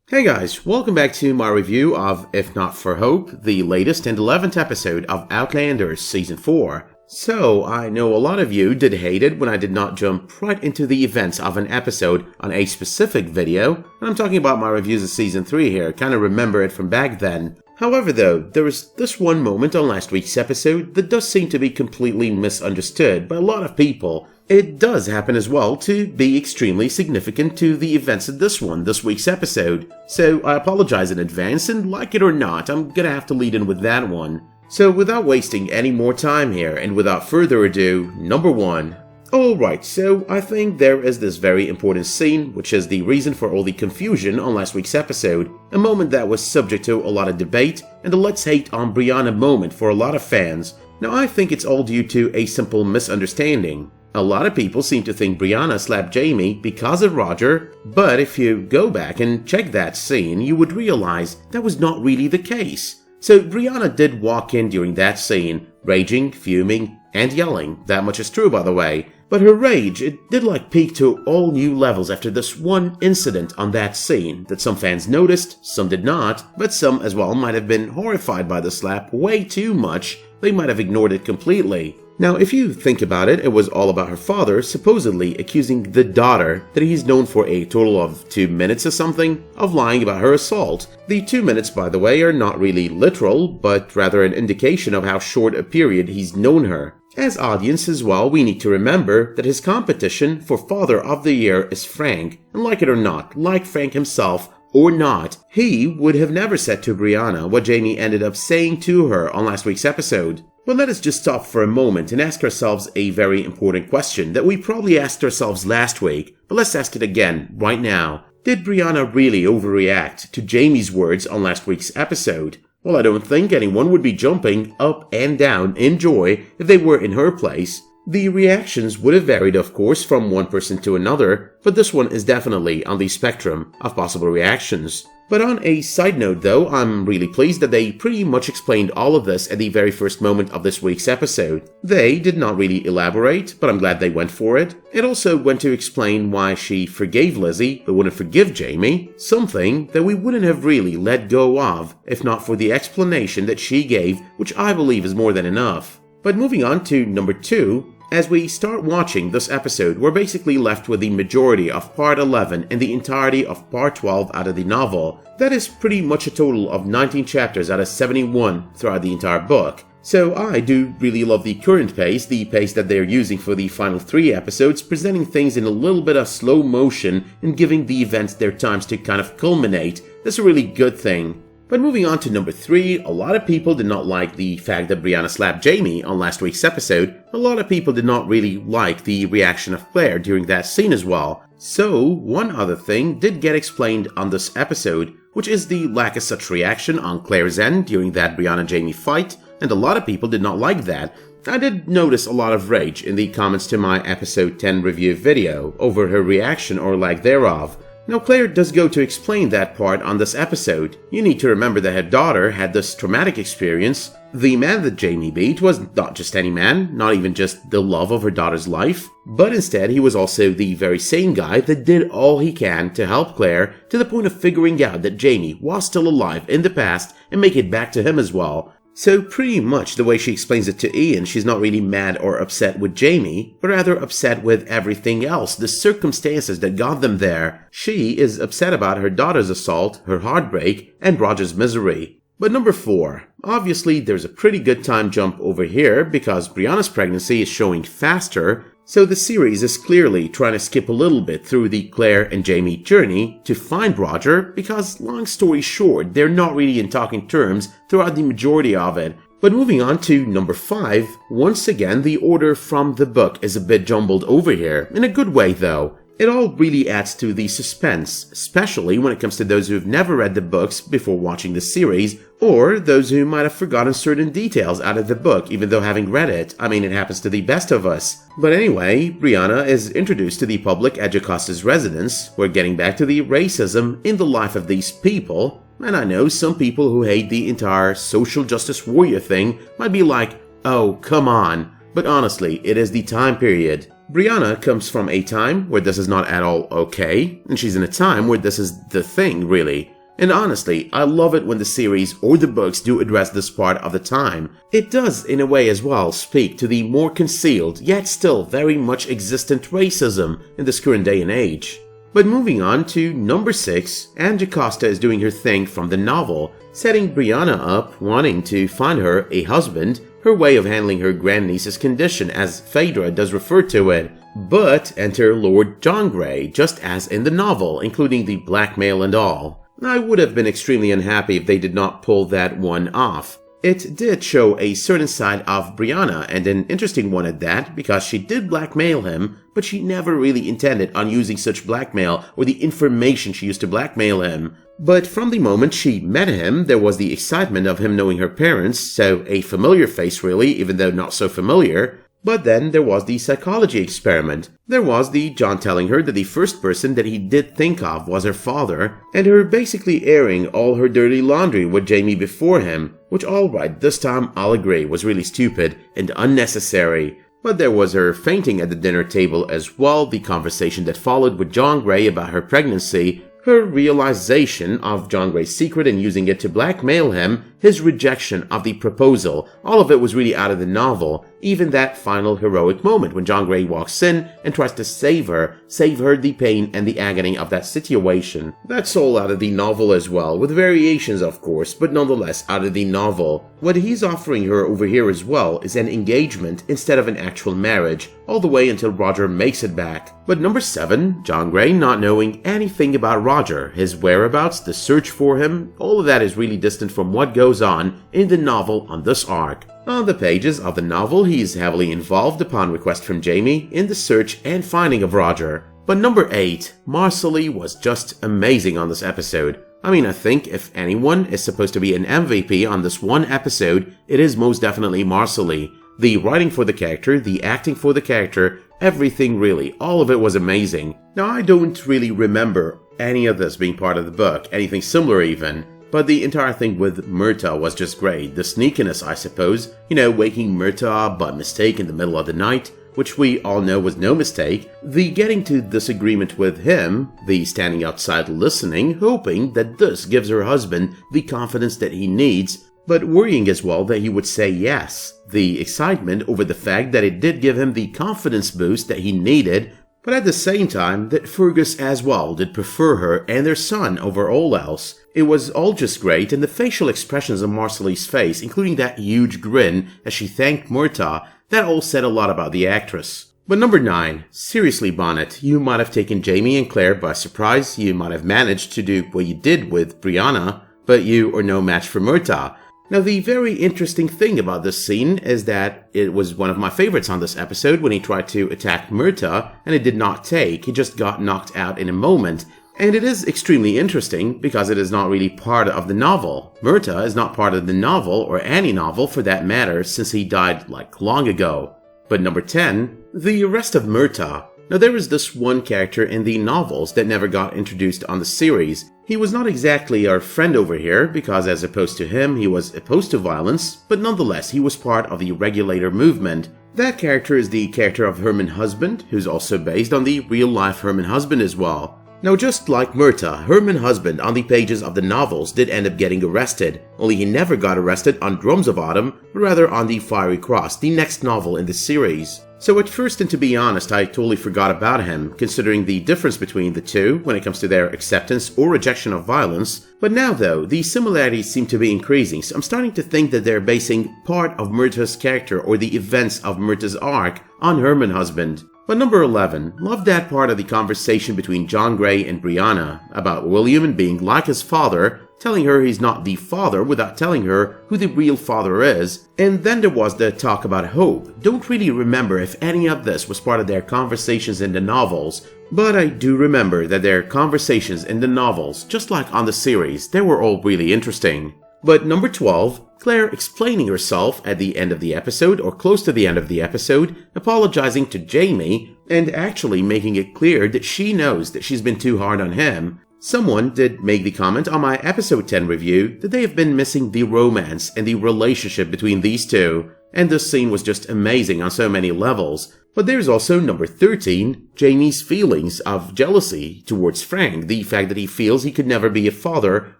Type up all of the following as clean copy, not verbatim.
Hey guys, welcome back to my review of If Not For Hope, the latest and 11th episode of Outlander Season 4. So, I know a lot of you did hate it when I did not jump right into the events of an episode on a specific video, and I'm talking about my reviews of Season 3 here, kinda remember it from back then. However though, there was this one moment on last week's episode that does seem to be completely misunderstood by a lot of people. It does happen as well to be extremely significant to the events of this week's episode. So I apologize in advance, and like it or not, I'm gonna have to lead in with that one. So without wasting any more time here, and without further ado, number 1. Alright, so I think there is this very important scene, which is the reason for all the confusion on last week's episode, a moment that was subject to a lot of debate, and a let's hate on Brianna moment for a lot of fans. Now I think it's all due to a simple misunderstanding. A lot of people seem to think Brianna slapped Jamie because of Roger, but if you go back and check that scene, you would realize that was not really the case. So Brianna did walk in during that scene, raging, fuming, and yelling. That much is true, by the way. But her rage, it did peak to all new levels after this one incident on that scene that some fans noticed, some did not, but some as well might have been horrified by the slap way too much. They might have ignored it completely. Now, if you think about it, it was all about her father supposedly accusing the daughter that he's known for a total of 2 minutes or something of lying about her assault. The 2 minutes, by the way, are not really literal, but rather an indication of how short a period he's known her. As audience as well, we need to remember that his competition for Father of the Year is Frank, and like it or not, like Frank himself or not, he would have never said to Brianna what Jamie ended up saying to her on last week's episode. But let us just stop for a moment and ask ourselves a very important question that we probably asked ourselves last week, but let's ask it again right now. Did Brianna really overreact to Jamie's words on last week's episode? Well, I don't think anyone would be jumping up and down in joy if they were in her place. The reactions would have varied, of course, from one person to another, but this one is definitely on the spectrum of possible reactions. But on a side note though, I'm really pleased that they pretty much explained all of this at the very first moment of this week's episode. They did not really elaborate, but I'm glad they went for it. It also went to explain why she forgave Lizzie but wouldn't forgive Jamie, something that we wouldn't have really let go of if not for the explanation that she gave, which I believe is more than enough. But moving on to number 2, as we start watching this episode, we're basically left with the majority of part 11 and the entirety of part 12 out of the novel. That is pretty much a total of 19 chapters out of 71 throughout the entire book. So I do really love the current pace, the pace that they're using for the final 3 episodes, presenting things in a little bit of slow motion and giving the events their times to kind of culminate. That's a really good thing. But moving on to number 3, a lot of people did not like the fact that Brianna slapped Jamie on last week's episode. A lot of people did not really like the reaction of Claire during that scene as well. So, one other thing did get explained on this episode, which is the lack of such reaction on Claire's end during that Brianna-Jamie fight, and a lot of people did not like that. I did notice a lot of rage in the comments to my episode 10 review video over her reaction or lack thereof. Now Claire does go to explain that part on this episode. You need to remember that her daughter had this traumatic experience. The man that Jamie beat was not just any man, not even just the love of her daughter's life, but instead he was also the very same guy that did all he can to help Claire to the point of figuring out that Jamie was still alive in the past and make it back to him as well. So pretty much the way she explains it to Ian, she's not really mad or upset with Jamie, but rather upset with everything else, the circumstances that got them there. She is upset about her daughter's assault, her heartbreak, and Roger's misery. But number 4, obviously there's a pretty good time jump over here because Brianna's pregnancy is showing faster, so the series is clearly trying to skip a little bit through the Claire and Jamie journey to find Roger because, long story short, they're not really in talking terms throughout the majority of it. But moving on to number 5, once again the order from the book is a bit jumbled over here, in a good way though. It all really adds to the suspense, especially when it comes to those who have never read the books before watching the series, or those who might have forgotten certain details out of the book even though having read it. I mean, it happens to the best of us. But anyway, Brianna is introduced to the public at JOCASTA's residence. We're getting back to the racism in the life of these people, and I know some people who hate the entire social justice warrior thing might be like, oh, come on. But honestly, it is the time period. Brianna comes from a time where this is not at all okay, and she's in a time where this is the thing, really. And honestly, I love it when the series or the books do address this part of the time. It does, in a way as well, speak to the more concealed, yet still very much existent racism in this current day and age. But moving on to number 6, and JOCASTA is doing her thing from the novel, setting Brianna up, wanting to find her a husband, her way of handling her grandniece's condition as Phaedra does refer to it. But enter Lord John Grey, just as in the novel, including the blackmail and all. I would have been extremely unhappy if they did not pull that one off. It did show a certain side of Brianna, and an interesting one at that, because she did blackmail him, but she never really intended on using such blackmail or the information she used to blackmail him. But from the moment she met him, there was the excitement of him knowing her parents, so a familiar face really, even though not so familiar. But then there was the psychology experiment. There was the John telling her that the first person that he did think of was her father, and her basically airing all her dirty laundry with Jamie before him, which alright, this time I'll agree was really stupid and unnecessary. But there was her fainting at the dinner table as well, the conversation that followed with John Grey about her pregnancy, her realization of John Grey's secret and using it to blackmail him, his rejection of the proposal, all of it was really out of the novel. Even that final heroic moment when John Grey walks in and tries to save her the pain and the agony of that situation. That's all out of the novel as well, with variations of course, but nonetheless out of the novel. What he's offering her over here as well is an engagement instead of an actual marriage, all the way until Roger makes it back. But number 7, John Grey not knowing anything about Roger, his whereabouts, the search for him, all of that is really distant from what goes on in the novel on this arc. On the pages of the novel, he is heavily involved upon request from Jamie in the search and finding of Roger. But number 8, MARSALI was just amazing on this episode. I mean, I think if anyone is supposed to be an MVP on this one episode, it is most definitely MARSALI. The writing for the character, the acting for the character, everything really, all of it was amazing. Now, I don't really remember any of this being part of the book, anything similar even. But the entire thing with Murtaugh was just great. The sneakiness, I suppose. Waking Murtaugh by mistake in the middle of the night, which we all know was no mistake. The getting to this agreement with him, the standing outside listening, hoping that this gives her husband the confidence that he needs, but worrying as well that he would say yes. The excitement over the fact that it did give him the confidence boost that he needed, but at the same time that Fergus as well did prefer her and their son over all else. It was all just great, and the facial expressions on MARSALI's face, including that huge grin as she thanked Murtaugh, that all said a lot about the actress. But number 9, seriously Bonnet, you might have taken Jamie and Claire by surprise, you might have managed to do what you did with Brianna, but you are no match for Murtaugh. Now the very interesting thing about this scene is that it was one of my favorites on this episode when he tried to attack Murtaugh and it did not take, he just got knocked out in a moment. And it is extremely interesting because it is not really part of the novel. Murtaugh is not part of the novel, or any novel for that matter, since he died long ago. But number 10, the arrest of Murtaugh. Now there is this one character in the novels that never got introduced on the series. He was not exactly our friend over here, because as opposed to him, he was opposed to violence, but nonetheless he was part of the regulator movement. That character is the character of Herman Husband, who's also based on the real-life Herman Husband as well. Now just like Murtaugh, Herman Husband on the pages of the novels did end up getting arrested, only he never got arrested on Drums of Autumn, but rather on the Fiery Cross, the next novel in the series. So at first, and to be honest, I totally forgot about him, considering the difference between the two when it comes to their acceptance or rejection of violence. But now though, the similarities seem to be increasing, so I'm starting to think that they're basing part of Murtaugh's character or the events of Murtaugh's arc on Herman Husband. But number 11, loved that part of the conversation between John Grey and Brianna about William and being like his father, telling her he's not the father without telling her who the real father is. And then there was the talk about hope. Don't really remember if any of this was part of their conversations in the novels, but I do remember that their conversations in the novels, just like on the series, they were all really interesting. But number 12, Claire explaining herself at the end of the episode, or close to the end of the episode, apologizing to Jamie, and actually making it clear that she knows that she's been too hard on him. Someone did make the comment on my episode 10 review that they have been missing the romance and the relationship between these two, and this scene was just amazing on so many levels. But there's also number 13, Jamie's feelings of jealousy towards Frank, the fact that he feels he could never be a father,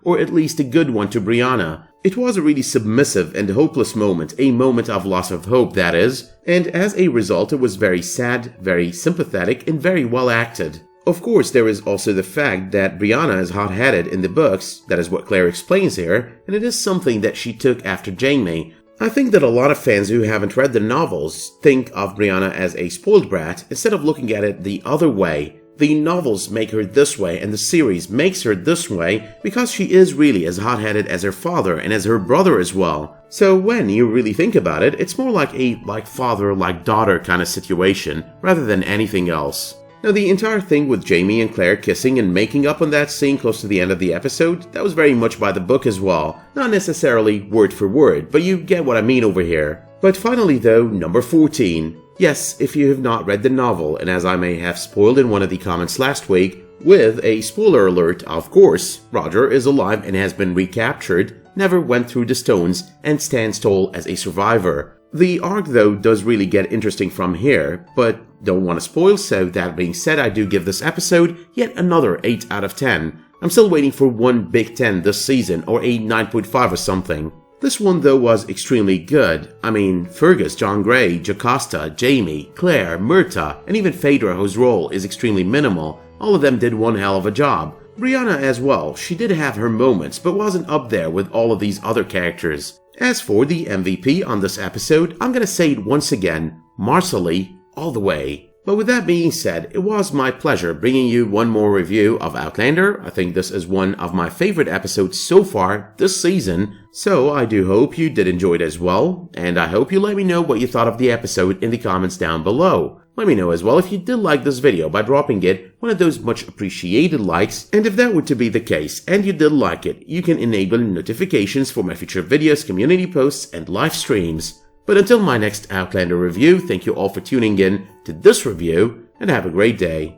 or at least a good one to Brianna. It was a really submissive and hopeless moment, a moment of loss of hope, that is, and as a result it was very sad, very sympathetic, and very well acted. Of course, there is also the fact that Brianna is hot-headed in the books, that is what Claire explains here, and it is something that she took after Jamie. I think that a lot of fans who haven't read the novels think of Brianna as a spoiled brat instead of looking at it the other way. The novels make her this way and the series makes her this way because she is really as hot-headed as her father and as her brother as well. So when you really think about it, it's more like a father-like-daughter kind of situation rather than anything else. Now, the entire thing with Jamie and Claire kissing and making up on that scene close to the end of the episode, that was very much by the book as well. Not necessarily word for word, but you get what I mean over here. But finally though, number 14. Yes, if you have not read the novel, and as I may have spoiled in one of the comments last week, with a spoiler alert, of course, Roger is alive and has been recaptured, never went through the stones, and stands tall as a survivor. The arc though does really get interesting from here, but don't want to spoil, so that being said, I do give this episode yet another 8 out of 10. I'm still waiting for one Big 10 this season, or a 9.5 or something. This one though was extremely good. I mean, Fergus, John Grey, JOCASTA, Jamie, Claire, Murtaugh, and even Phaedra, whose role is extremely minimal. All of them did one hell of a job. Brianna as well, she did have her moments, but wasn't up there with all of these other characters. As for the MVP on this episode, I'm gonna say it once again, MARSALI, all the way. But with that being said, it was my pleasure bringing you one more review of Outlander. I think this is one of my favorite episodes so far this season, so I do hope you did enjoy it as well, and I hope you let me know what you thought of the episode in the comments down below. Let me know as well if you did like this video by dropping it one of those much appreciated likes, and if that were to be the case and you did like it, you can enable notifications for my future videos, community posts, and live streams. But until my next Outlander review, thank you all for tuning in to this review, and have a great day.